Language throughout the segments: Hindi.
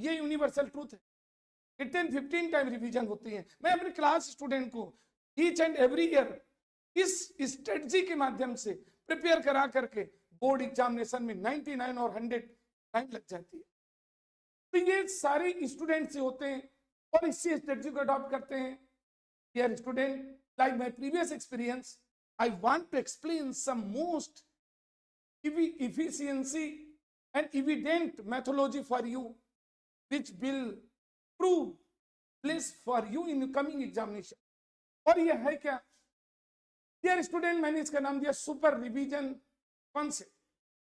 ये यूनिवर्सल ट्रूथ है कि 10-15 टाइम रिवीजन होती है। मैं अपने क्लास स्टूडेंट को ईच एंड एवरी ईयर इस स्ट्रेटजी के माध्यम से प्रिपेयर करा करके बोर्ड एग्जामिनेशन में 99 और 100 टाइम लग जाती है। तो ये सारे स्टूडेंट से होते हैं और इसी स्ट्रेटजी को अडॉप्ट करते हैं। Dear student, like my previous experience, I want to explain some most efficiency and evident methodology for you, which will prove place for you in coming examination. और ये है क्या? Dear student, मैंने इसका नाम दिया सुपर रिवीजन कॉन्सेप्ट।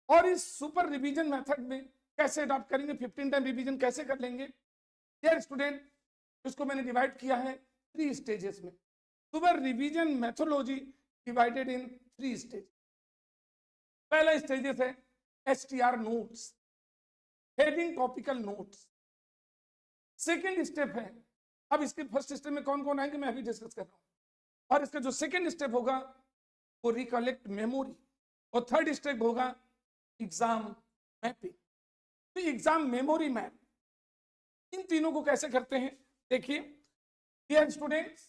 और इस सुपर रिवीजन मेथड में कैसे अडॉप्ट करेंगे, 15 टाइम रिवीजन कैसे कर लेंगे? Dear student, इसको मैंने डिवाइड किया है 3 स्टेजेस में। Super revision methodology divided in 3 stage. पहला स्टेजेस है STR notes, heading topical notes. Second step है, अब इसके फर्स्ट स्टेप में कौन कौन आएंगे मैं अभी डिस्कस कर रहा हूं, और इसका जो सेकेंड स्टेप होगा वो रिकलेक्ट मेमोरी, और थर्ड स्टेप होगा एग्जाम मैपिंग। तो एग्जाम मेमोरी मैप, इन तीनों को कैसे करते हैं देखिए। Dear students,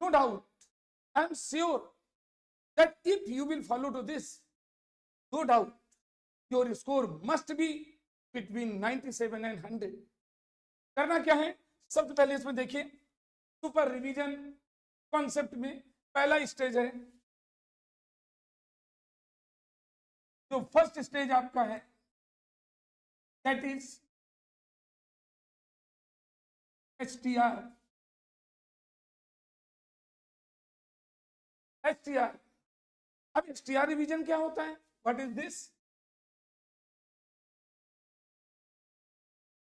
no doubt, I am sure that if you will follow to this, no doubt, your score must be between 97 and 100. करना क्या है, सबसे पहले इसमें देखिए सुपर रिवीजन कॉन्सेप्ट में पहला स्टेज है, जो फर्स्ट स्टेज आपका है दैट इज एसटीआर। एसटीआर, अब एसटीआर रिवीजन क्या होता है, व्हाट इज दिस?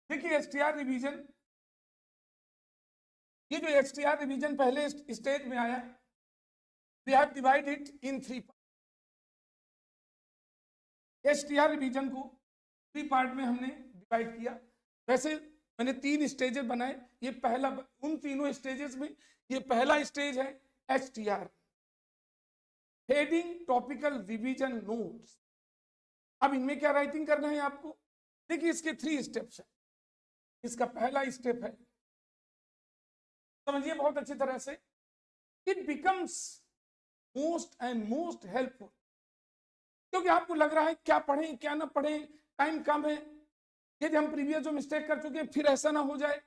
देखिए एसटीआर रिवीजन, ये जो एसटीआर रिवीजन पहले स्टेज में आया, we have divided in 3 part. STR revision को 3 पार्ट में हमने डिवाइड किया। वैसे मैंने 3 स्टेजेस बनाए, ये पहला, उन तीनों स्टेजेस में ये पहला स्टेज है STR, heading topical revision notes. अब इनमें क्या राइटिंग करना है आपको, देखिए इसके 3 स्टेप्स हैं। इसका पहला स्टेप है, समझिए बहुत अच्छी तरह से, it becomes most and most helpful, क्योंकि आपको लग रहा है क्या पढ़ें क्या ना पढ़ें, टाइम कम है, यदि हम प्रीवियस जो मिस्टेक कर चुके हैं फिर ऐसा ना हो जाए,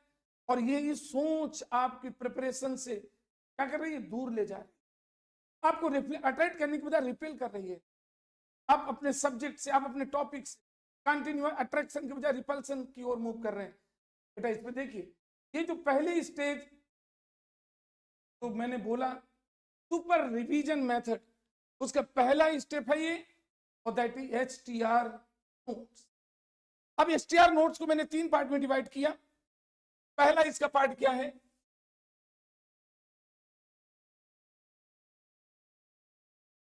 और ये सोच आपकी प्रिपरेशन से क्या कर रही है, दूर ले जा रही है, आपको अट्रैक्ट करने की बजाय रिपेल कर रही है। आप अपने सब्जेक्ट से, आप अपने टॉपिक से कंटिन्यू अट्रैक्शन की बजाय रिपल्सन की ओर मूव कर रहे हैं। बेटा इसमें देखिए, ये जो पहले स्टेज तो मैंने बोला सुपर रिवीजन मेथड, उसका पहला स्टेप है ये, और दैट इज एसटीआर नोट्स। अब एसटीआर नोट्स को मैंने 3 पार्ट में डिवाइड किया। पहला इसका पार्ट क्या है,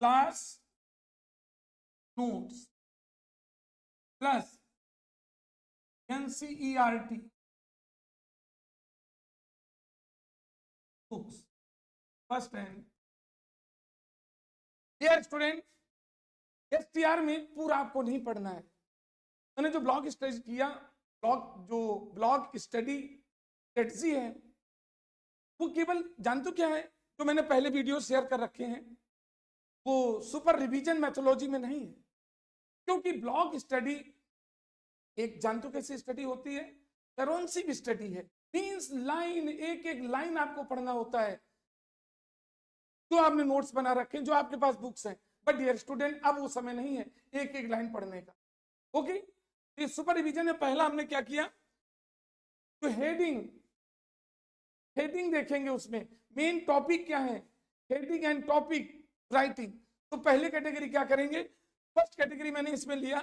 class notes plus NCERT books first hand. Dear student, STR में पूरा आपको नहीं पढ़ना है। मैंने जो ब्लॉग स्टडी किया, ब्लॉग स्टडी स्ट्रेटजी है, वो केवल जानते हो क्या है, जो मैंने पहले वीडियो शेयर कर रखे हैं, वो सुपर रिवीजन मेथोडोलॉजी में नहीं है। क्योंकि ब्लॉग स्टडी एक जानते हो कैसी स्टडी होती है, करेंसिव स्टडी है, मींस लाइन, एक एक लाइन आपको पढ़ना होता है, जो आपने नोट्स बना रखे हैं, जो आपके पास बुक्स हैं। बट डियर स्टूडेंट, अब वो समय नहीं है एक एक लाइन पढ़ने का। ओके, ये सुपर रिवीजन में पहला हमने क्या किया, तो हेडिंग देखेंगे, उसमें मेन टॉपिक क्या है, हेडिंग एंड टॉपिक राइटिंग। तो पहले कैटेगरी क्या करेंगे, फर्स्ट कैटेगरी मैंने इसमें लिया,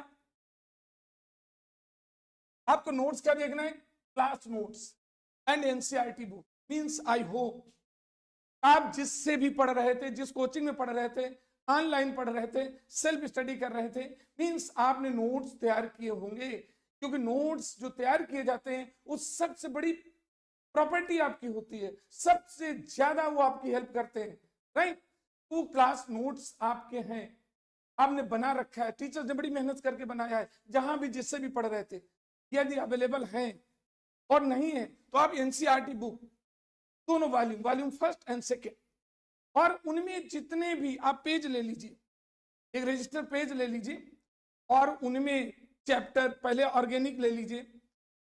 आपको नोट्स क्या देखना है, class notes and NCERT book. Means I hope आप जिससे भी पढ़ रहे थे, जिस कोचिंग में पढ़ रहे थे, ऑनलाइन पढ़ रहे थे, सेल्फ स्टडी कर रहे थे, मींस आपने नोट्स तैयार किए होंगे। क्योंकि नोट्स जो तैयार किए जाते हैं, उस सबसे बड़ी प्रॉपर्टी आपकी होती है, सबसे ज्यादा वो आपकी हेल्प करते हैं, राइट। तो क्लास नोट्स आपके हैं, आपने बना रखा है, टीचर्स ने बड़ी मेहनत करके बनाया है, जहां भी जिससे भी पढ़ रहे थे, यदि अवेलेबल है और नहीं है तो आप एनसीईआरटी बुक दोनों वॉल्यूम फर्स्ट एंड सेकेंड, और उनमें जितने भी आप पेज ले लीजिए, एक रजिस्टर पेज ले लीजिए और उनमें चैप्टर पहले ऑर्गेनिक ले लीजिए,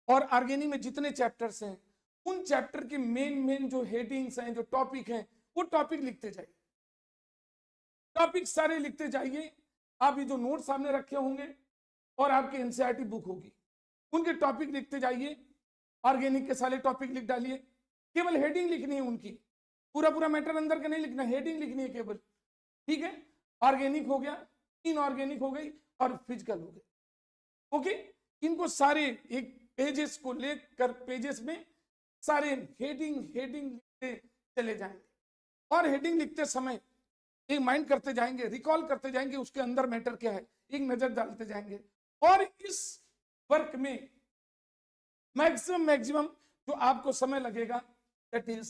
और ऑर्गेनिक में जितने चैप्टर्स हैं उन चैप्टर के मेन जो हेडिंग्स हैं, जो टॉपिक हैं, वो टॉपिक लिखते जाइए, टॉपिक सारे लिखते जाइए। आप ये जो नोट सामने रखे होंगे और आपकी एनसीईआरटी बुक होगी, उनके टॉपिक लिखते जाइए, ऑर्गेनिक के सारे टॉपिक लिख डालिए, केवल हेडिंग लिखनी है उनकी, पूरा मैटर अंदर का नहीं लिखना, हेडिंग लिखनी है केवल, ठीक है। ऑर्गेनिक हो गया, इनऑर्गेनिक हो गई और फिजिकल हो गई, ओके। इनको सारे एक पेजेस को लेकर पेजेस में सारे हेडिंग लिखते चले जाएंगे, और हेडिंग लिखते समय एक माइंड करते जाएंगे, रिकॉल करते जाएंगे उसके अंदर मैटर क्या है, एक नजर डालते जाएंगे। और इस वर्क में मैक्सिमम जो आपको समय लगेगा दैट इज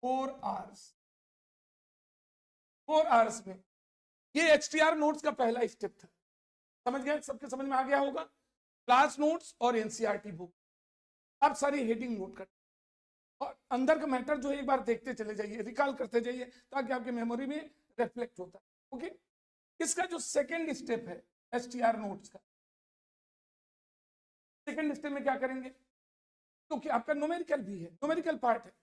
4 आवर्स। 4 आवर्स में ये एचटीआर नोट्स का पहला स्टेप था, समझ गए, सबके समझ में आ गया होगा। क्लास नोट्स और एनसीईआरटी बुक आप सारी हेडिंग नोट कर और अंदर का मैटर जो एक बार देखते चले जाइए, रिकॉल करते जाइए, ताकि आपके मेमोरी में रिफ्लेक्ट होता है, ओके। इसका जो सेकेंड स्टेप है एचटीआर नोट्स का, सेकेंड स्टेप में क्या करेंगे, क्योंकि आपका न्यूमेरिकल भी है, न्यूमेरिकल पार्ट है,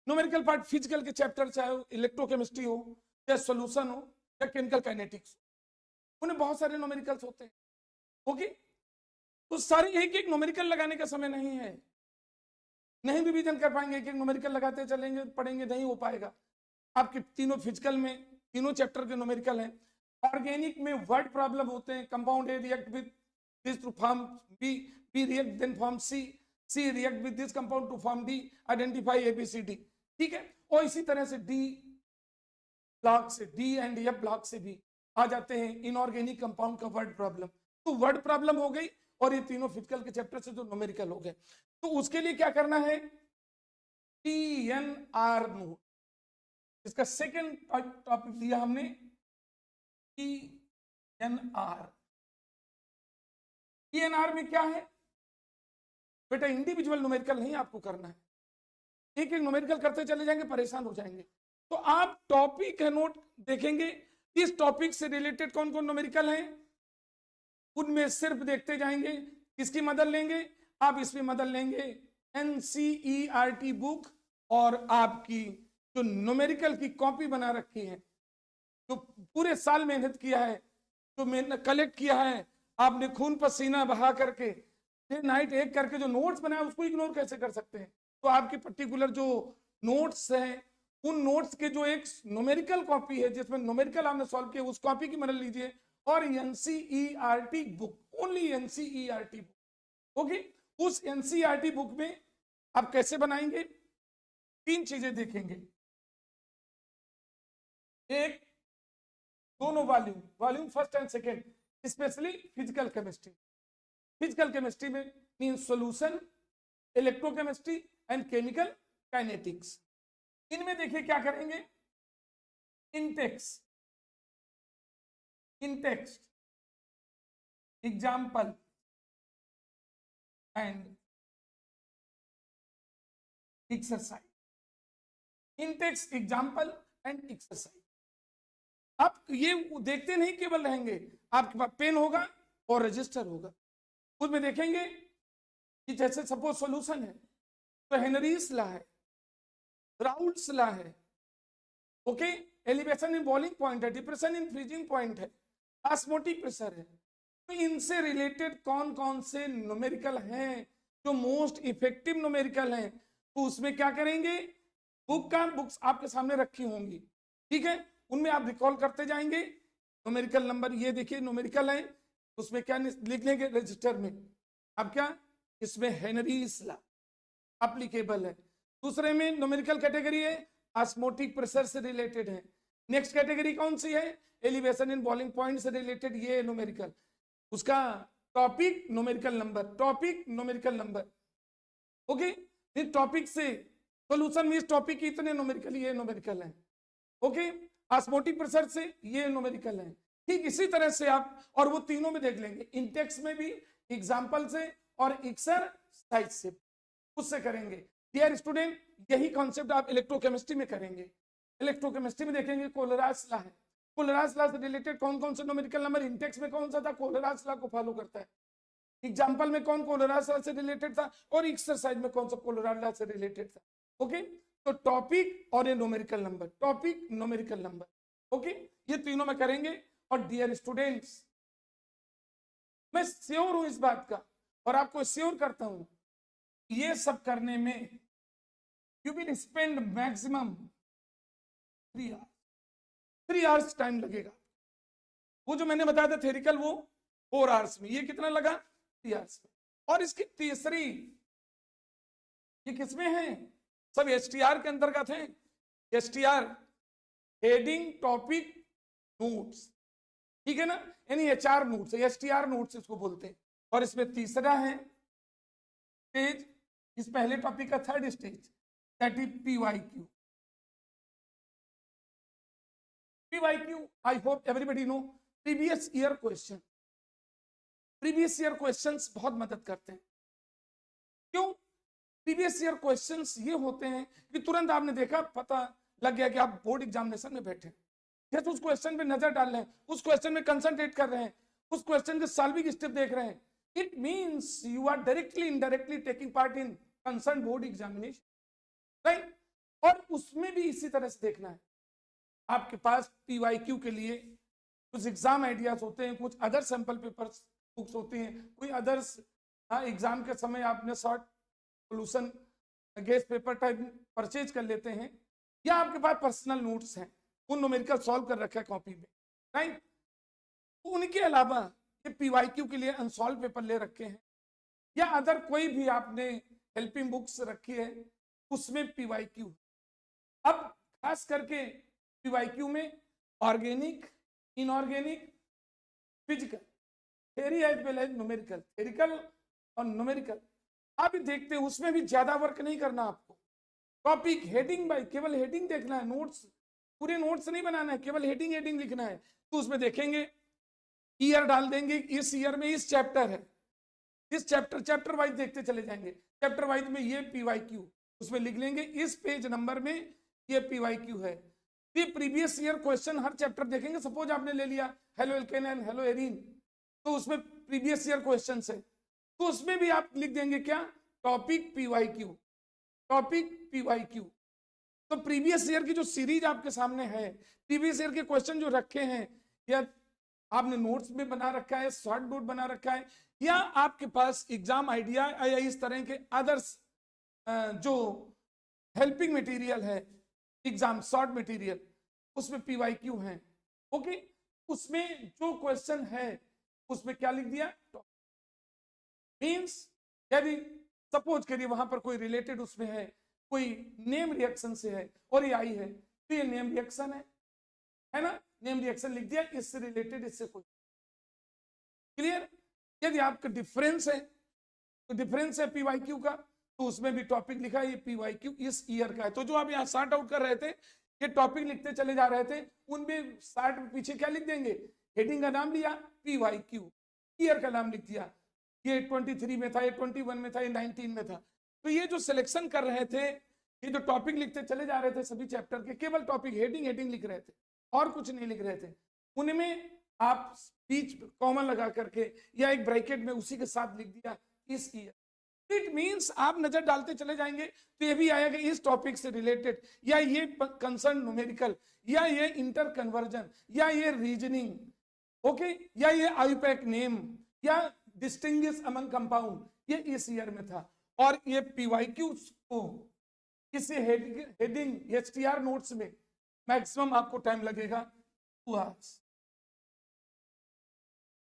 न्यूमेरिकल पार्ट फिजिकल के चैप्टर चाहे इलेक्ट्रोकेमिस्ट्री हो या सॉल्यूशन हो या केमिकल काइनेटिक्स, उन्हें बहुत सारे न्यूमेरिकल्स होते हैं, ओके। तो सारे एक एक न्यूमेरिकल लगाने का समय नहीं है, नहीं रिवीजन कर पाएंगे, एक एक न्यूमेरिकल लगाते चलेंगे पढ़ेंगे, नहीं हो पाएगा। आपके तीनों फिजिकल में तीनों चैप्टर के न्यूमेरिकल हैं। ऑर्गेनिक में वर्ड प्रॉब्लम होते हैं, compound A react with this to form B, B react then form C, C react with this compound to form D, identify A B C D, ठीक है। और इसी तरह से डी ब्लॉक से, डी एंड एफ ब्लॉक से भी आ जाते हैं इनऑर्गेनिक कंपाउंड का वर्ड प्रॉब्लम। तो वर्ड प्रॉब्लम हो गई और ये तीनों फिजिकल के चैप्टर से जो न्यूमेरिकल हो गए। तो उसके लिए क्या करना है, टीएनआर नोट, इसका सेकंड टॉपिक दिया हमने टीएनआर। टीएनआर में क्या है बेटा, इंडिविजुअल न्यूमेरिकल नहीं आपको करना है, एक एक न्यूमेरिकल करते चले जाएंगे, परेशान हो जाएंगे। तो आप टॉपिक का नोट देखेंगे, इस टॉपिक से रिलेटेड कौन कौन न्यूमेरिकल हैं, उनमें सिर्फ देखते जाएंगे। किसकी मदद लेंगे आप, इसमें मदद लेंगे एनसीईआरटी बुक और आपकी जो न्यूमेरिकल की कॉपी बना रखी है, जो पूरे साल मेहनत किया है, जो मेहनत कलेक्ट किया है, आपने खून पसीना बहा करके डे नाइट एक करके जो नोट्स बनाया, उसको इग्नोर कैसे कर सकते हैं। तो आपके पर्टिकुलर जो नोट्स हैं, उन नोट्स के जो एक न्यूमेरिकल कॉपी है जिसमें न्यूमेरिकल आपने सॉल्व किया, उस कॉपी की मदद लीजिए। और NCERT book, only NCERT book, okay. उस एनसीईआरटी बुक में आप कैसे बनाएंगे, 3 चीजें देखेंगे। एक, दोनों volume first and second, specially physical chemistry. Physical chemistry में mean solution, electrochemistry and chemical kinetics. इनमें देखिए क्या करेंगे, in text, example and exercise. In text, example and exercise. आप ये देखते नहीं केवल रहेंगे, आपके पास पेन होगा और रजिस्टर होगा, उसमें देखेंगे कि जैसे सपोज सॉल्यूशन है तो हेनरीज लॉ है, राउल्ट्स लॉ है, okay. Elevation in boiling point है, डिप्रेशन इन फ्रीजिंग पॉइंट है, ऑस्मोटिक प्रेशर है। तो इनसे रिलेटेड कौन कौन से न्यूमेरिकल हैं जो मोस्ट इफेक्टिव न्यूमेरिकल हैं, तो उसमें क्या करेंगे, बुक्स आपके सामने रखी होंगी, ठीक है, उनमें आप रिकॉल करते जाएंगे। न्यूमेरिकल नंबर ये देखिए न्यूमेरिकल है, उसमें क्या लिख लेंगे रजिस्टर में, अब क्या इसमें हेनरीज लॉ एप्लीकेबल है। दूसरे में न्यूमेरिकल कैटेगरी है ऑस्मोटिक प्रेशर से रिलेटेड है। नेक्स्ट कैटेगरी कौन सी है, एलिवेशन इन बॉइलिंग पॉइंट से रिलेटेड, ये न्यूमेरिकल, उसका टॉपिक न्यूमेरिकल नंबर, ओके। इस टॉपिक से सॉल्यूशन में इस टॉपिक की इतने न्यूमेरिकल, ये न्यूमेरिकल है, ओके। ऑस्मोटिक प्रेशर से ये न्यूमेरिकल है, ठीक इसी तरह से आप, और वो तीनों में देख लेंगे, इंटेक्स में भी, एग्जाम्पल से और एक्सरसाइज साइज से, उससे करेंगे। डियर स्टूडेंट, यही कॉन्सेप्ट आप इलेक्ट्रोकेमिस्ट्री में करेंगे। इलेक्ट्रोकेमिस्ट्री में देखेंगे कोलरास लॉ है। कोलरास लॉ से रिलेटेड कौन कौन से न्यूमेरिकल नंबर, इंटेक्स में कौन सा था, कोलरास लॉ को फॉलो करता है। एग्जाम्पल में कौन कोलरास लॉ से रिलेटेड था, और एक्सरसाइज में कौन सा कोलरास लॉ से रिलेटेड था। ओके, तो टॉपिक और ये numerical number, topic numerical number, okay, ये तीनों में करेंगे। और डियर स्टूडेंट्स, मैं श्योर हूं इस बात का, और आपको श्योर करता हूं, ये सब करने में you will spend maximum 3 hours time लगेगा। वो जो मैंने बताया था थेरिकल, वो 4 आवर्स में, ये कितना लगा, 3 आवर्स में। और इसकी तीसरी, ये किसमें है, सब एसटीआर के अंतर्गत है। एसटीआर, हेडिंग टॉपिक नोट्स, ठीक है ना, यानी एचआर नोट्स, एसटीआर नोट्स इसको बोलते हैं। और इसमें तीसरा है स्टेज, इस पहले टॉपिक का third stage, that is PYQ. PYQ, I hope everybody know, previous year question. Previous year questions बहुत मदद करते हैं। क्यों? प्रीवियस ईयर क्वेश्चंस ये होते हैं कि तुरंत आपने देखा, पता लग गया कि आप बोर्ड एग्जामिनेशन में बैठे, जैसे उस क्वेश्चन पे नजर डाल रहे हैं, उस क्वेश्चन में कंसंट्रेट कर रहे हैं, उस क्वेश्चन के सॉल्विंग स्टेप देख रहे हैं। It means you are directly indirectly taking part in concern board examination, right. और उसमें भी इसी तरह से देखना है। आपके पास पीवाईक्यू के लिए कुछ एग्जाम आइडियाज होते हैं, कुछ अदर सैंपल पेपर्स बुक्स होती हैं, कोई अदर्स एग्जाम के समय आपने short solution guest paper type purchase कर लेते हैं, या आपके पास पर्सनल नोट्स हैं, उन न्यूमेरिकल सॉल्व कर रखा है कॉपी में, राइट। उनके अलावा ये पीवाईक्यू के लिए अनसॉल्व पेपर ले रखे हैं, या अदर कोई भी आपने हेल्पिंग बुक्स रखी है, उसमें पीवाईक्यू। अब खास करके पीवाईक्यू में organic, inorganic, physical, theory as well as numerical, theoretical और न्यूमेरिकल आप देखते हैं, उसमें भी ज्यादा वर्क नहीं करना आपको। टॉपिक हेडिंग बाय, केवल हेडिंग देखना है, नोट्स पूरे नोट्स नहीं बनाना है, केवल हेडिंग हेडिंग लिखना है। तो उसमें देखेंगे, ईयर डाल देंगे, इस ईयर में इस चैप्टर है, इस चैप्टर वाइज देखते चले जाएंगे। चैप्टर वाइज में ये पीवाईक्यू, उसमें लिख लेंगे इस पेज नंबर में ये पीवाईक्यू है। ये प्रीवियस ईयर क्वेश्चन हर चैप्टर देखेंगे। सपोज आपने ले लिया halo alkane and hello arene, तो उसमें प्रीवियस ईयर क्वेश्चन है, तो उसमें भी आप लिख देंगे क्या, टॉपिक पीवाईक्यू, टॉपिक पीवाईक्यू। तो प्रीवियस ईयर की जो सीरीज आपके सामने है, प्रीवियस ईयर के क्वेश्चन जो रखे हैं, या आपने नोट्स में बना रखा है, शॉर्ट नोट बना रखा है, या आपके पास एग्जाम आइडिया या इस तरह के अदर्स जो हेल्पिंग मटेरियल है, एग्जाम शॉर्ट मटेरियल, उसमें पीवाईक्यू है, ओके। उसमें जो क्वेश्चन है उसमें क्या लिख दिया, मीन्स यदि सपोज करिए वहां पर कोई रिलेटेड उसमें है, कोई नेम रिएक्शन से है और ये आई है, तो ये नेम रिएक्शन है ना, नेम रिएक्शन लिख दिया, इससे रिलेटेड, इससे कोई, क्लियर। यदि आपका डिफरेंस है, तो डिफरेंस है पीवाईक्यू का, तो उसमें भी टॉपिक लिखा है, ये पीवाईक्यू इस ईयर का है। तो जो आप यहाँ सॉर्ट आउट कर रहे थे, ये टॉपिक लिखते चले जा रहे थे, उनमें सॉर्ट पीछे क्या लिख देंगे, हेडिंग का नाम लिया पीवाईक्यू, ईयर का नाम लिख दिया, ये 23 में था, ये 21 में था, ये 19 में था। तो ये जो सिलेक्शन कर रहे थे, ये जो टॉपिक लिखते चले जा रहे थे सभी चैप्टर के, केवल टॉपिक हेडिंग हेडिंग लिख रहे थे और कुछ नहीं लिख रहे थे। उनमें आप बीच कॉमन लगा करके या एक ब्रैकेट में उसी के साथ लिख दिया इस ईयर। इट मींस आप नजर डालते चले जाएंगे तो ये भी आएगा इस टॉपिक से रिलेटेड, या ये कंसर्न न्यूमेरिकल, या ये इंटर कन्वर्जन, या ये रीजनिंग, ओके, या ये आईपैक नेम, या डिस्टिंग्विश अमंग कंपाउंड, ये इस ईयर में था। और ये पीवाईक्यू को इसे हेडिंग एचटीआर नोट्स में मैक्सिमम आपको टाइम लगेगा 2 आवर्स,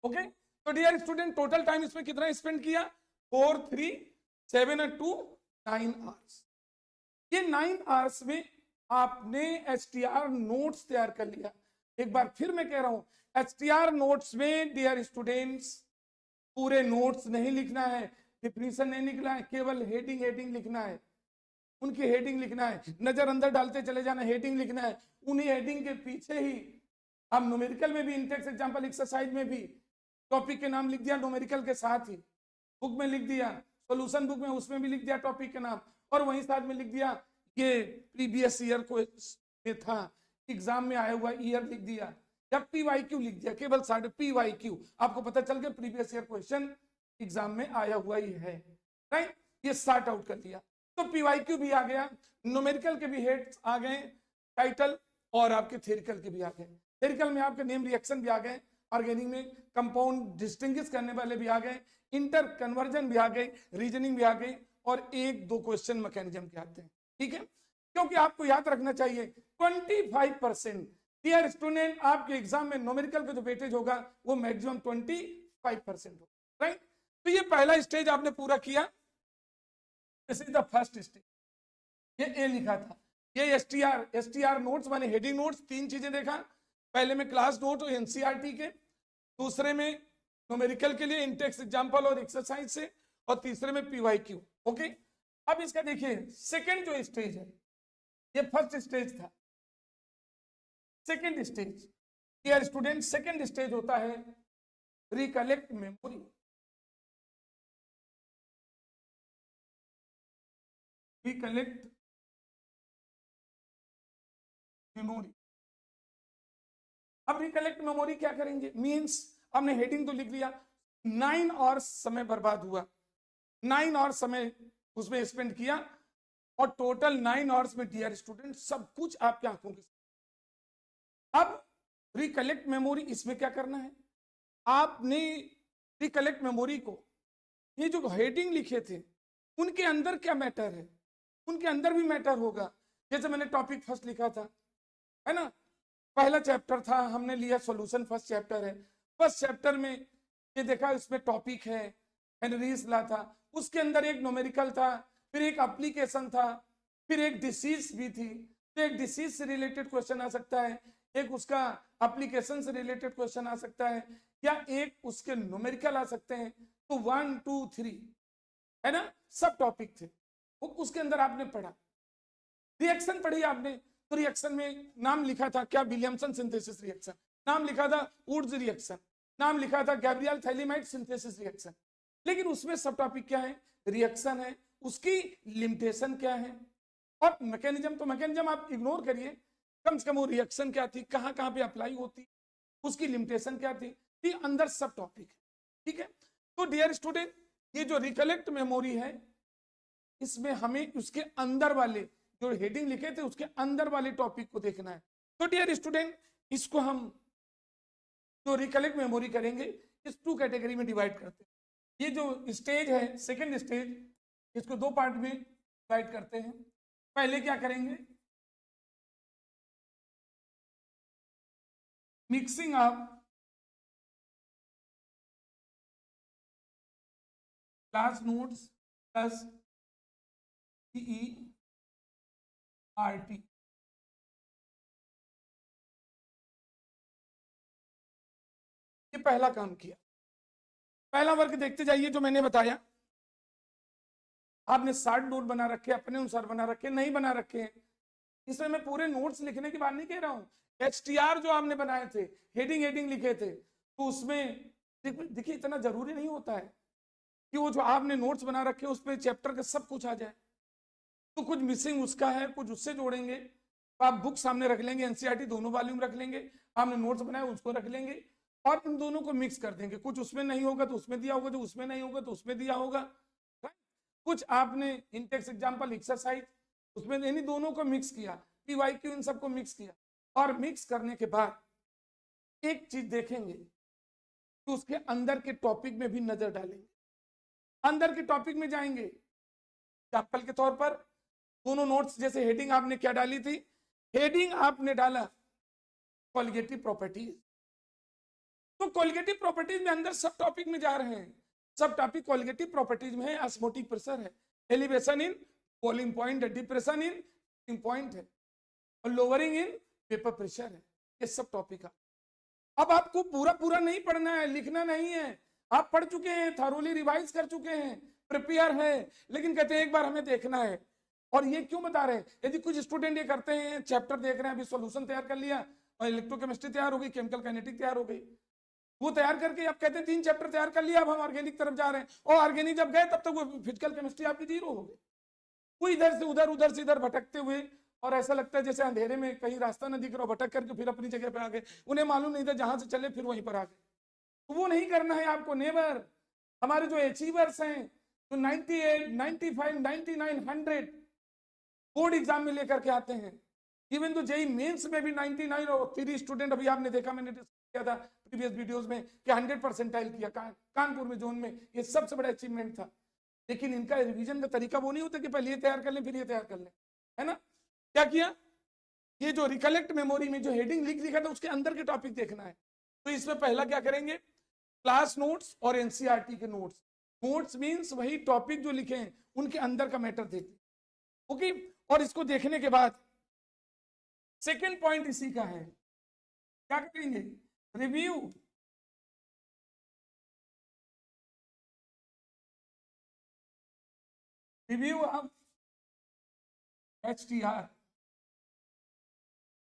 ओके। तो डियर स्टूडेंट, टोटल टाइम इसमें कितना स्पेंड किया, 4, 3, 7 और 2, 9 आवर्स। ये 9 आवर्स में आपने एचटीआर नोट्स तैयार कर लिया। एक बार फिर मैं कह रहा हूं, एचटीआर नोट्स में डियर स्टूडेंट्स पूरे नोट्स नहीं लिखना है, डिफिनीशन नहीं लिखना है, केवल हेडिंग हेडिंग लिखना है, उनकी हेडिंग लिखना है, नजर अंदर डालते चले जाना, हेडिंग लिखना है। उन्हीं हेडिंग के पीछे ही आप न्यूमेरिकल में भी, इंटेक्स एग्जांपल एक्सरसाइज में भी टॉपिक के नाम लिख दिया न्यूमेरिकल के साथ ही, बुक में लिख दिया, सॉल्यूशन बुक में उसमें भी लिख दिया टॉपिक के नाम, और वहीं साथ में लिख दिया ये प्रीवियस ईयर को था, एग्जाम में आया हुआ ईयर लिख दिया, या PYQ लिख दिया, केवल PYQ, आपको पता चल गया प्रीवियस ईयर क्वेश्चन एग्जाम में आया हुआ ही है, राइट। ये सॉर्ट आउट कर दिया, तो PYQ भी आ गया, न्यूमेरिकल के भी हेड्स आ गए, टाइटल, और आपके थ्योरिकल के भी आ गए। थ्योरिकल में आपके नेम रिएक्शन भी आ गए, ऑर्गेनिक में कंपाउंड डिस्टिंग्विश करने वाले भी आ गए, इंटर कन्वर्जन भी आ गई, रीजनिंग भी आ गई, और 1-2 क्वेश्चन मैकेनिज्म के आते हैं, ठीक है। क्योंकि आपको याद रखना चाहिए 25%, डियर स्टूडेंट, आपके एग्जाम में न्यूमेरिकल का जो वेटेज होगा वो मैक्सिमम 25% होगा, राइट। तो ये पहला स्टेज आपने पूरा किया, this is the first stage. ये ए लिखा था, ये एसटीआर नोट्स माने हेडिंग नोट्स, 3 चीजें देखा, पहले में क्लास नोट और एनसीईआरटी के, दूसरे में न्यूमेरिकल के लिए इंटेक्स एग्जांपल और एक्सरसाइज से, और तीसरे में PYQ, ओके। अब इसका देखिए सेकंड जो स्टेज है, ये फर्स्ट स्टेज था, second stage, dear student, second stage होता है रिकलेक्ट मेमोरी। Recollect memory. अब रिकलेक्ट मेमोरी क्या करेंगे, मींस हमने हेडिंग तो लिख लिया, 9 आवर्स समय बर्बाद हुआ, 9 आवर्स समय उसमें स्पेंड किया, और टोटल 9 आवर्स में डियर स्टूडेंट सब कुछ आपकी आंखों के साथ। अब रिकलेक्ट मेमोरी, इसमें क्या करना है, आपने रिकलेक्ट मेमोरी को, ये जो हेडिंग लिखे थे उनके अंदर क्या मैटर है, उनके अंदर भी मैटर होगा। जैसे मैंने टॉपिक फर्स्ट लिखा था, है ना, पहला चैप्टर था, हमने लिया सॉल्यूशन, फर्स्ट चैप्टर है, फर्स्ट चैप्टर में ये देखा इसमें टॉपिक है हेनरीज लॉ था, उसके अंदर एक न्यूमेरिकल था, फिर एक एप्लीकेशन था, फिर एक डिसीज भी थी, तो एक डिसीज से रिलेटेड क्वेश्चन आ सकता है, एक उसका एप्लीकेशन से रिलेटेड क्वेश्चन आ सकता है, या एक उसके न्यूमेरिकल आ सकते हैं। तो 1 2 3 है ना, सब टॉपिक थे, वो उसके अंदर आपने पढ़ा। रिएक्शन पढ़ी आपने, तो रिएक्शन में नाम लिखा था क्या, विलियमसन सिंथेसिस रिएक्शन, नाम लिखा था वुड्स रिएक्शन, नाम लिखा था गैब्रियल थैलीमाइड सिंथेसिस रिएक्शन, लेकिन उसमें सब टॉपिक क्या है, रिएक्शन है, उसकी लिमिटेशन क्या है, और मैकेनिज्म, तो मैकेनिज्म आप इग्नोर करिए, कम से कम वो रिएक्शन क्या थी, कहां कहां पे अप्लाई होती, उसकी लिमिटेशन क्या थी, ये अंदर सब टॉपिक है, ठीक है। तो डियर स्टूडेंट, ये जो रिकलेक्ट मेमोरी है, इसमें हमें उसके अंदर वाले जो हेडिंग लिखे थे उसके अंदर वाले टॉपिक को देखना है। तो डियर स्टूडेंट, इसको हम जो रिकलेक्ट मेमोरी करेंगे इस 2 कैटेगरी में डिवाइड करते हैं। ये जो स्टेज है सेकंड स्टेज, इसको 2 पार्ट में डिवाइड करते हैं। पहले क्या करेंगे, mixing of class notes plus CERT, ये पहला काम किया। पहला वर्क देखते जाइए, जो मैंने बताया, आपने 60 नोट बना रखे, अपने अनुसार बना रखे, नहीं बना रखे हैं, इसमें मैं पूरे नोट्स लिखने की बात नहीं कह रहा हूं, HTR जो आपने बनाए थे, हेडिंग लिखे थे, तो उसमें देखिए इतना जरूरी नहीं होता है कि वो जो आपने नोट्स बना रखे उसमें चैप्टर का सब कुछ आ जाए, तो कुछ मिसिंग उसका है, कुछ उससे जोड़ेंगे, तो आप बुक सामने रख लेंगे, एनसीईआरटी दोनों वॉल्यूम रख लेंगे, आपने नोट्स बनाए उसको रख लेंगे, और इन दोनों को मिक्स कर देंगे, कुछ उसमें नहीं होगा तो उसमें दिया होगा, जो उसमें नहीं होगा तो उसमें दिया होगा, कुछ आपने इंटेक्स एग्जाम्पल एक्सरसाइज उसमें, इन दोनों को मिक्स किया, PYQ इन सबको मिक्स किया, और मिक्स करने के बाद एक चीज देखेंगे तो उसके अंदर के टॉपिक में भी नजर डालेंगे, अंदर के टॉपिक में जाएंगे। एग्जाम्पल के तौर पर दोनों नोट्स, जैसे हेडिंग आपने क्या डाली थी, हेडिंग आपने डाला कोलिगेटिव प्रॉपर्टीज, तो कोलिगेटिव प्रॉपर्टीज में अंदर सब टॉपिक में जा रहे हैं, सब टॉपिक कोलिगेटिव प्रॉपर्टीज में है, ऑस्मोटिक प्रेशर है, एलिवेशन इन बॉइलिंग पॉइंट है, डिप्रेशन इन बॉइलिंग पॉइंट है, और लोअरिंग इन वेपर प्रेशर है, ये सब टॉपिक है। अब आपको पूरा नहीं पढ़ना है, लिखना नहीं है, आप पढ़ चुके हैं, थॉरोली रिवाइज कर चुके हैं, प्रिपेयर है, लेकिन कहते हैं एक बार हमें देखना है। और ये क्यों बता रहे हैं, यदि कुछ स्टूडेंट ये करते हैं, चैप्टर देख रहे हैं, अभी सॉल्यूशन तैयार कर लिया और इलेक्ट्रोकेमिस्ट्री तैयार हो गई, केमिकल काइनेटिक तैयार हो गई, वो तैयार करके आप कहते हैं 3 चैप्टर तैयार कर लिया, अब हम ऑर्गेनिक तरफ जा रहे हैं, और ऑर्गेनिक जब गए तब तक वो फिजिकल केमिस्ट्री आपकी जीरो हो गई। वो इधर से उधर भटकते हुए, और ऐसा लगता है जैसे अंधेरे में कहीं रास्ता न दिख रहा, भटक करके फिर अपनी जगह पे आ गए, उन्हें मालूम नहीं था जहां से चले फिर वहीं पर आ गए। तो वो नहीं करना है आपको, नेवर। हमारे जो अचीवर्स हैं, जो 98, 95, 99, 100 बोर्ड एग्जाम में लेकर के आते हैं, इवन तो जेई मेंस में भी 99 और 3 स्टूडेंट, अभी आपने देखा, मैंने किया था प्रीवियस वीडियोस में कि 100 परसेंटाइल किया कानपुर में जोन में, ये सबसे बड़ा अचीवमेंट था। लेकिन इनका रिवीजन का तरीका वो नहीं होता कि पहले ये तैयार कर लें फिर ये तैयार कर लें, है ना। क्या किया, ये जो रिकलेक्ट मेमोरी में जो हेडिंग लिख दिखा था उसके अंदर के टॉपिक देखना है। तो इसमें पहला क्या करेंगे, क्लास नोट्स और एनसीईआरटी के नोट्स। नोट्स मींस वही टॉपिक जो लिखे हैं उनके अंदर का मैटर देखिए, ओके। और इसको देखने के बाद सेकेंड पॉइंट इसी का है, क्या करेंगे, रिव्यू। Review of HTR।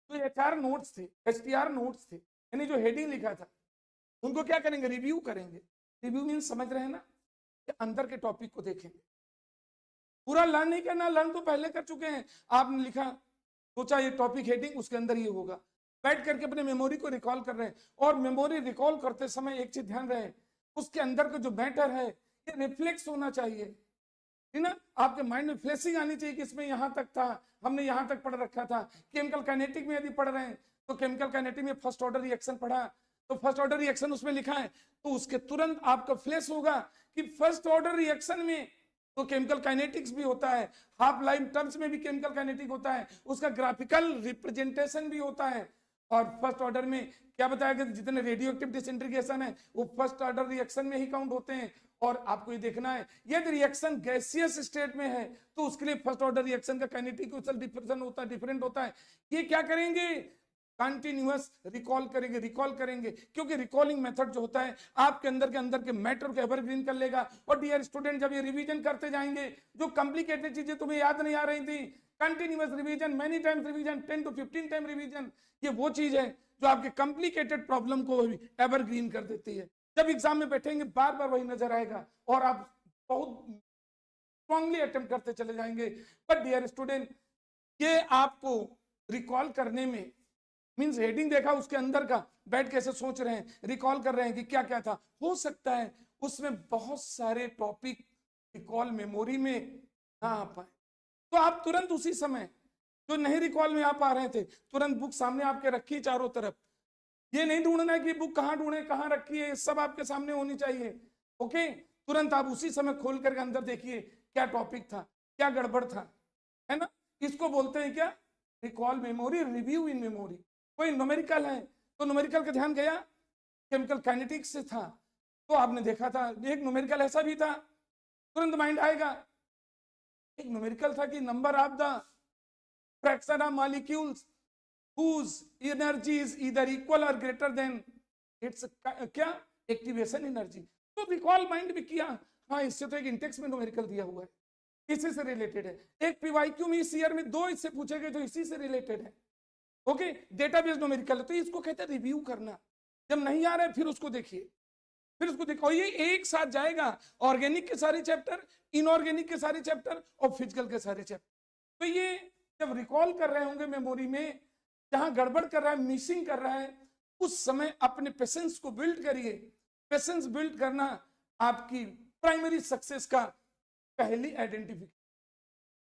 तो HR नोट्स थे, HTR नोट्स थे, यानी जो हेडिंग लिखा था उनको क्या करेंगे, रिव्यू करेंगे। रिव्यू मीन समझ रहे हैं ना, कि अंदर के टॉपिक को देखेंगे। पूरा लर्न नहीं करना, लर्न तो पहले कर चुके हैं, आपने लिखा, सोचा ये टॉपिक हेडिंग उसके अंदर ये होगा, बैठ करके अपने मेमोरी को रिकॉल कर रहे हैं। और मेमोरी रिकॉल करते समय एक चीज ध्यान रहे, उसके अंदर का जो मैटर है ये रिफ्लेक्स होना चाहिए, है ना। आपके माइंड में फ्लैशिंग आनी चाहिए कि इसमें यहां तक था, हमने यहां तक पढ़ रखा था। केमिकल काइनेटिक में यदि पढ़ रहे हैं तो केमिकल काइनेटिक में फर्स्ट ऑर्डर रिएक्शन पढ़ा, तो फर्स्ट ऑर्डर रिएक्शन उसमें लिखा है, तो उसके तुरंत आपका फ्लैश होगा कि फर्स्ट ऑर्डर रिएक्शन में तो केमिकल काइनेटिक्स भी होता है, हाफ लाइफ टर्म्स में भी केमिकल काइनेटिक होता है, उसका ग्राफिकल रिप्रेजेंटेशन भी होता है। और फर्स्ट ऑर्डर में क्या बताया गया, जितने रेडियो एक्टिव डिसइंटीग्रेशन है वो फर्स्ट ऑर्डर रिएक्शन में ही काउंट होते हैं। और आपको ये देखना है, यदि रिएक्शन गैसियस स्टेट में है तो उसके लिए फर्स्ट ऑर्डर रिएक्शन का काइनेटिक डिफरेंस होता है, डिफरेंट होता है। ये क्या करेंगे, कंटिन्यूअस रिकॉल करेंगे, क्योंकि रिकॉलिंग मेथड जो होता है आपके अंदर के मैटर को एवरग्रीन कर लेगा। और डियर स्टूडेंट, जब ये रिवीजन करते जाएंगे, जो कॉम्प्लिकेटेड चीजें तुम्हें याद नहीं आ रही थी, continuous revision, many times revision, 10 to 15 time revision, ये वो चीज है जो आपके कॉम्प्लिकेटेड प्रॉब्लम को भी एवरग्रीन कर देती है। जब एग्जाम में बैठेंगे बार बार वही नजर आएगा और आप बहुत स्ट्रांगली अटेम्प्ट करते चले जाएंगे। बट डियर स्टूडेंट, ये आपको रिकॉल करने में मीन्स हेडिंग देखा उसके अंदर का, बैठ कैसे सोच रहे हैं, रिकॉल कर रहे हैं कि क्या क्या था। हो सकता है उसमें बहुत सारे टॉपिक रिकॉल मेमोरी में ना आ पाए, तो आप तुरंत उसी समय जो नहीं रिकॉल में आ पा रहे थे, तुरंत बुक सामने आपके रखी चारों तरफ। ये नहीं ढूंढना है कि बुक कहाँ ढूंढे, कहाँ रखी है, सब आपके सामने होनी चाहिए, ओके। तुरंत आप उसी समय खोल करके अंदर देखिए क्या टॉपिक था, क्या गड़बड़ था, है ना। इसको बोलते हैं क्या, recall memory, review in memory. कोई न्यूमेरिकल है तो न्यूमेरिकल का ध्यान गया, केमिकल काइनेटिक्स से था तो आपने देखा था, एक न्यूमेरिकल ऐसा भी था, तुरंत माइंड आएगा। एक न्यूमेरिकल था कि number of the fraction of molecules whose energy is either equal or greater than its क्या एक्टिवेशन एनर्जी। तो रिकॉल माइंड भी किया, हाँ इससे तो एक इंटेक्स में न्यूमेरिकल दिया हुआ है, इसी से रिलेटेड है। एक पीवाईक्यू में इस ईयर में 2 इससे पूछे गए जो इसी से रिलेटेड है, ओके। डेटाबेस न्यूमेरिकल है, तो इसको कहते हैं रिव्यू करना। जब नहीं आ रहा है फिर उसको देखिए, फिर उसको देखो, ये एक साथ जाएगा, ऑर्गेनिक के सारे चैप्टर, इनऑर्गेनिक के सारे चैप्टर और फिजिकल के सारे चैप्टर। तो ये जब रिकॉल कर रहे होंगे मेमोरी में, जहां गड़बड़ कर रहा है, मिसिंग कर रहा है, उस समय अपने पेशेंस को बिल्ड करिए। पेशेंस बिल्ड करना आपकी प्राइमरी सक्सेस का पहली आइडेंटिफिकेशन,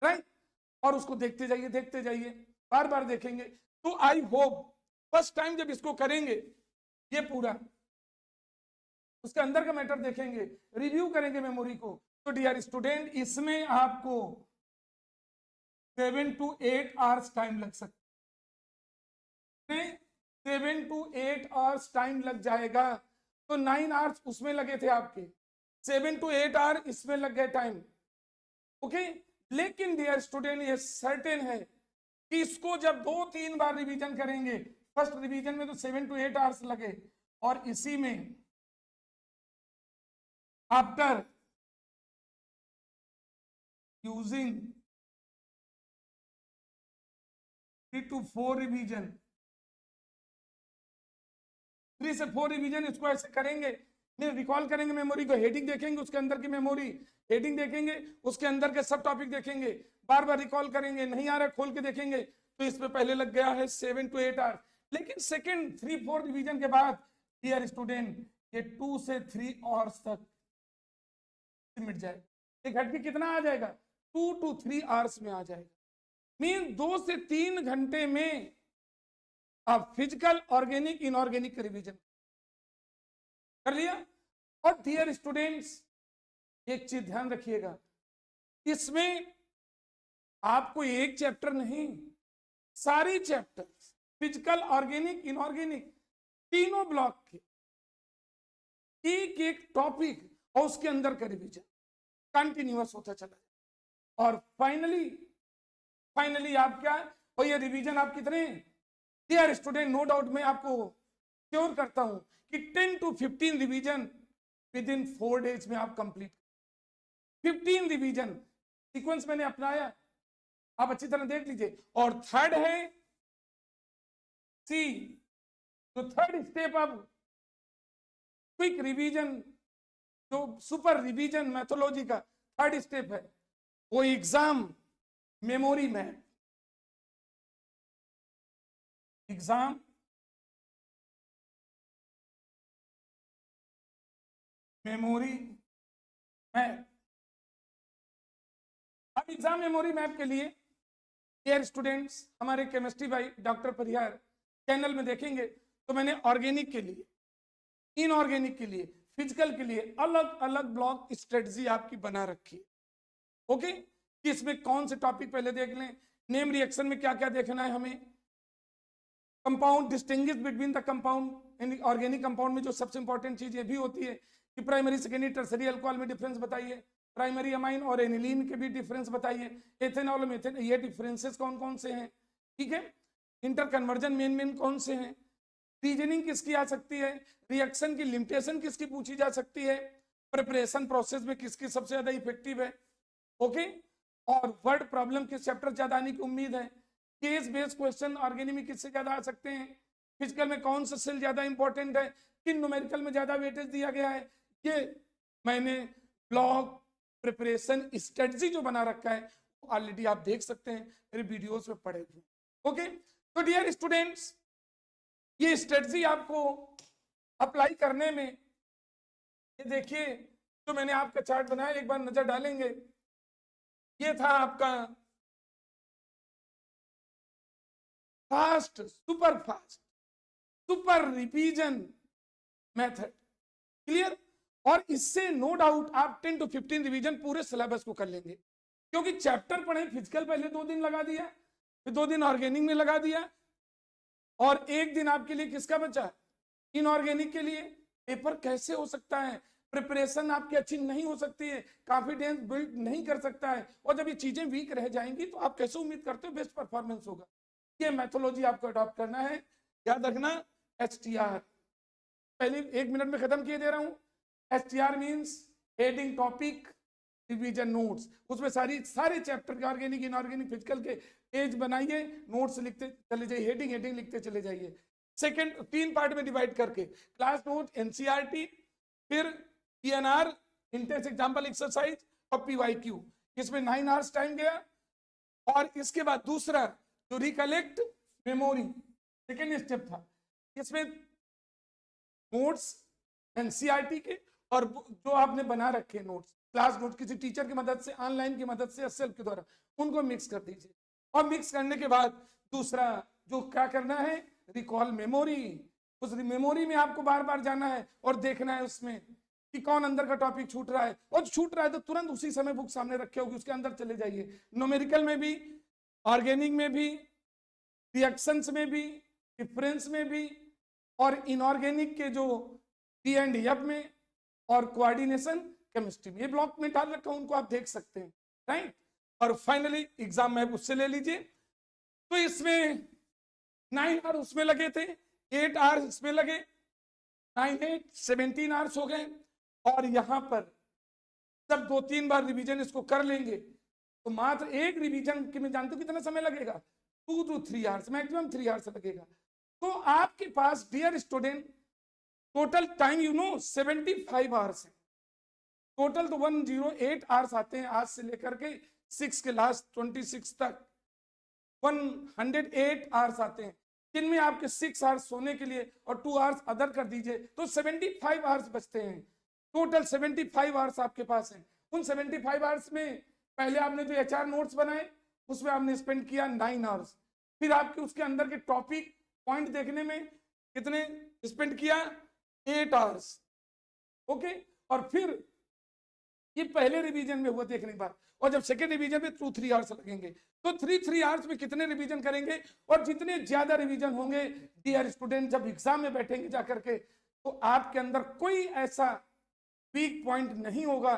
राइट। और उसको देखते जाइए, बार बार देखेंगे। तो आई होप फर्स्ट टाइम जब इसको करेंगे, ये पूरा उसके अंदर का मैटर देखेंगे, रिव्यू करेंगे मेमोरी को, तो डियर स्टूडेंट इसमें आपको 7 to 8 आवर्स टाइम लग सकता है, 7 to 8 आवर्स टाइम लग जाएगा। तो 9 आवर्स उसमें लगे थे आपके, 7 to 8 आवर इसमें लग गए टाइम, ओके। लेकिन डियर स्टूडेंट ये सर्टेन है कि इसको जब 2-3 बार रिवीजन करेंगे, फर्स्ट रिवीजन में तो 7 to 8 आवर्स लगे, और इसी में आफ्टर यूजिंग 3 to 4 रिवीजन, 3 से 4 रिवीजन इसको ऐसे करेंगे, रिकॉल करेंगे मेमोरी को, हेडिंग देखेंगे उसके अंदर की मेमोरी, हेडिंग देखेंगे उसके अंदर के सब टॉपिक देखेंगे, बार बार रिकॉल करेंगे, नहीं आ रहा खोल के देखेंगे, तो इसमें पहले लग गया है 7 to 8 आवर्स। लेकिन सेकंड 3-4 रिवीजन के बाद डियर स्टूडेंट ये 2 से 3 आवर्स तक मिट जाएगा। ये घट के कितना आ जाएगा? 2 to 3 आवर्स में आ जाएगा। मीन 2 से 3 घंटे में आप फिजिकल, ऑर्गेनिक, इनऑर्गेनिक रिवीजन कर लिया। और डियर स्टूडेंट्स एक चीज ध्यान रखिएगा, इसमें आपको एक चैप्टर नहीं, सारी चैप्टर फिजिकल, ऑर्गेनिक, इनऑर्गेनिक तीनों ब्लॉक के एक एक टॉपिक और उसके अंदर का रिवीजन कंटिन्यूअस होता चला जाए। और फाइनली आप क्या, और ये रिवीजन आप कितने, डियर स्टूडेंट नो डाउट मैं आपको श्योर करता हूं कि 10 to 15 revision with in 4 days में आप कंप्लीट। 15 रिवीजन सीक्वेंस मैंने अपनाया, आप अच्छी तरह देख लीजिए। और थर्ड है सी, तो थर्ड स्टेप अब क्विक रिवीजन, जो सुपर रिवीजन मैथोलॉजी का थर्ड स्टेप है वो exam memory map. Exam memory map. अब एग्जाम मेमोरी मैप के लिए डियर स्टूडेंट्स हमारे केमिस्ट्री भाई डॉक्टर परिहार चैनल में देखेंगे तो मैंने ऑर्गेनिक के लिए, इनऑर्गेनिक के लिए, फिजिकल के लिए अलग अलग ब्लॉक स्ट्रेटजी आपकी बना रखी है। ओके, कि इसमें कौन से टॉपिक पहले देख लें, नेम रिएक्शन में क्या क्या देखना है हमें, compound distinguish between the compound, organic compound में जो सबसे इंपॉर्टेंट चीज ये भी होती है कि प्राइमरी, सेकेंडरी, टर्सरी अल्कोहल में डिफरेंस बताइए, प्राइमरी अमाइन और एनिलीन के भी डिफरेंस बताइए, एथेनॉल, मेथेन, ये डिफरेंसेस कौन कौन से हैं, ठीक है, इंटर कन्वर्जन मेन कौन से हैं, रीजनिंग किसकी आ सकती है, रिएक्शन की लिमिटेशन किसकी पूछी जा सकती है, प्रिपरेशन प्रोसेस में किसकी सबसे ज्यादा इफेक्टिव है, ओके, और वर्ड प्रॉब्लम किस चैप्टर ज्यादा आने की उम्मीद है, केस बेस्ड क्वेश्चन ऑर्गेनिक में किससे ज्यादा आ सकते हैं, फिजिकल में कौन सा सेल ज्यादा इंपॉर्टेंट है, किन न्यूमेरिकल में ज्यादा वेटेज दिया गया है, ये मैंने ब्लॉक प्रिपरेशन स्ट्रेटजी जो बना रखा है ऑलरेडी आप देख सकते हैं मेरे वीडियोस में पड़े हुए। ओके, तो डियर स्टूडेंट्स ये स्ट्रेटजी आपको अप्लाई करने में, ये देखिए जो मैंने आपका चार्ट बनाया एक बार नजर डालेंगे, ये था आपका fast, super revision method, clear. और इससे नो डाउट आप 10 to 15 रिवीजन पूरे सिलेबस को कर लेंगे, क्योंकि चैप्टर पढ़े, फिजिकल पहले 2 दिन लगा दिया, फिर 2 दिन ऑर्गेनिक में लगा दिया, और 1 दिन आपके लिए किसका बचा, इनऑर्गेनिक के लिए। पेपर कैसे हो सकता है, प्रिपरेशन आपकी अच्छी नहीं हो सकती है, कॉन्फिडेंस बिल्ड नहीं कर सकता है, और जब ये चीजें वीक रह जाएंगी तो आप कैसे उम्मीद करते हो बेस्ट परफॉर्मेंस होगा। ये मैथोलॉजी आपको अडॉप्ट करना है, याद रखना। HTR पहले 1 मिनट में खत्म किए दे रहा हूं। HTR means heading topic revision notes, उसमें सारे चैप्टर के ऑर्गेनिक, इनऑर्गेनिक, फिजिकल के पेज बनाइए, नोट्स लिखते चले जाइए, हेडिंग लिखते चले जाइए। सेकंड 3 पार्ट में डिवाइड करके क्लास नोट, NCERT, फिर PNR, इंटेंस एग्जाम्पल एक्सरसाइज और PYQ, इसमें 9 आवर्स टाइम गया। और इसके बाद दूसरा जो रिकलेक्ट मेमोरी सेकेंड स्टेप था, इसमें नोट्स NCERT के और जो आपने बना रखे नोट्स, क्लास नोट किसी टीचर की मदद से, ऑनलाइन की मदद से, सेल्फ के द्वारा, उनको मिक्स कर दीजिए। और मिक्स करने के बाद दूसरा जो क्या करना है, रिकॉल मेमोरी। उस मेमोरी में आपको बार बार जाना है और देखना है उसमें कि कौन अंदर का टॉपिक छूट रहा है, और छूट रहा है तो तुरंत उसी समय बुक सामने रखे होगी, उसके अंदर चले जाइए। न्यूमेरिकल में भी, ऑर्गेनिक में भी, रिएक्शंस में भी, डिफरेंस में भी, और इनऑर्गेनिक के जो P&F में, और कोऑर्डिनेशन केमिस्ट्री में, ये ब्लॉक में डाल रखा हूं, उनको आप देख सकते हैं, राइट। और फाइनली एग्जाम में उससे ले लीजिए। तो इसमें 9 आवर्स उसमें लगे थे, 8 आवर्स इसमें लगे, 9, 8, 17 आवर्स हो गए। और यहां पर जब 2-3 बार रिवीजन इसको कर लेंगे तो मात्र एक रिवीजन के में जानते हो कितना समय लगेगा, 2 to 3 आवर्स, मैक्सिमम 3 आवर्स लगेगा। तो आपके पास dear student total time 75 hours है। टोटल तो 108 आवर्स आते हैं, आज से लेकर के 6 के लास्ट 26 तक 108 आवर्स आते हैं, जिनमें आपके 6 आवर्स सोने के लिए और 2 आवर्स अदर कर दीजिए तो 75 आवर्स बचते हैं। टोटल 75 आवर्स आपके पास हैं। उन 75 आवर्स में पहले आपने जो HR नोट्स बनाए उसमें आपने स्पेंड किया 9 आवर्स, फिर आपके उसके अंदर के टॉपिक पॉइंट देखने में कितने स्पेंड किया 8 आवर्स। ओके, और फिर ये पहले रिवीजन में हुआ देखने के बाद, और जब सेकेंड रिवीजन में 2-3 आवर्स लगेंगे, तो 3 आवर्स में कितने रिवीजन करेंगे। और जितने ज्यादा रिवीजन होंगे डियर स्टूडेंट, जब एग्जाम में बैठेंगे जाकर के, तो आपके अंदर कोई ऐसा वीक पॉइंट नहीं होगा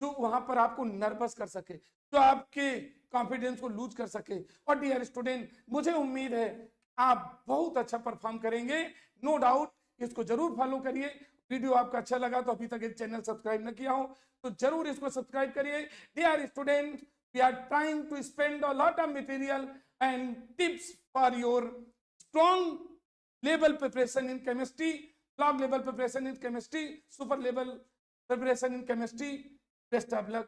जो वहां पर आपको नर्वस कर सके, जो आपके कॉन्फिडेंस को लूज कर सके। और डियर स्टूडेंट, मुझे उम्मीद है आप बहुत अच्छा परफॉर्म करेंगे, नो डाउट। इसको जरूर फॉलो करिए। वीडियो आपका अच्छा लगा तो अभी तक चैनल सब्सक्राइब न किया हो तो जरूर इसको सब्सक्राइब करिए। Dear student, we are trying to spend a lot of material and tips for your strong level preparation in chemistry, block level preparation in chemistry, super level preparation in chemistry. Best of luck.